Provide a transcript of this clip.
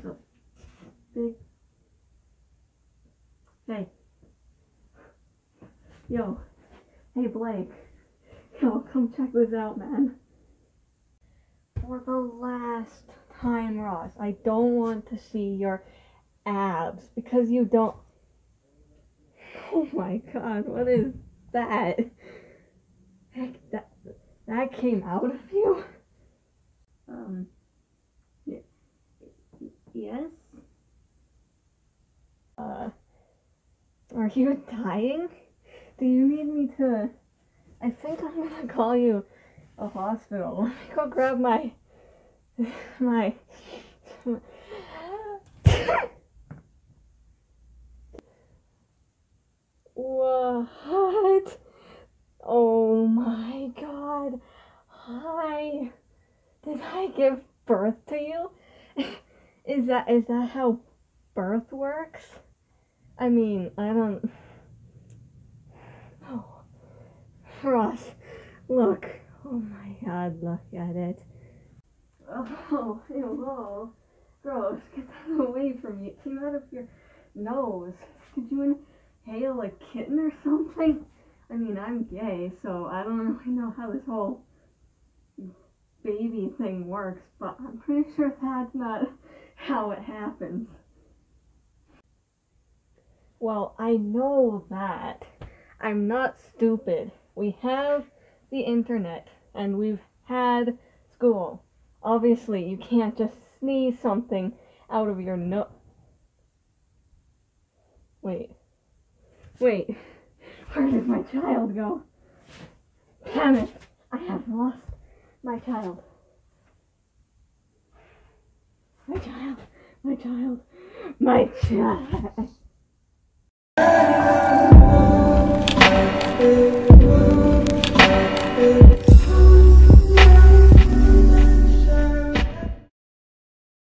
was a big... Hey. Yo. Hey, Blake. Yo, come check this out, man. For the last time, Ross, I don't want to see your abs, because you don't... Oh my god, what is that? Heck, that came out of you? Yes? Are you dying? Do you need me to... I think I'm gonna call you a hospital. Let me go grab my... What? Oh my god. Hi. Did I give birth to you? Is that how birth works? I mean, I don't... Oh. Ross, look. Oh my god, look at it. Oh, ew, oh. Gross, get that away from me. It came out of your nose. Did you inhale a kitten or something? I mean, I'm gay, so I don't really know how this whole baby thing works, but I'm pretty sure that's not how it happens. Well, I know that. I'm not stupid. We have the internet, and we've had school. Obviously, you can't just sneeze something out of your nose. Wait. Where did my child go? Damn it! I have lost my child. My child.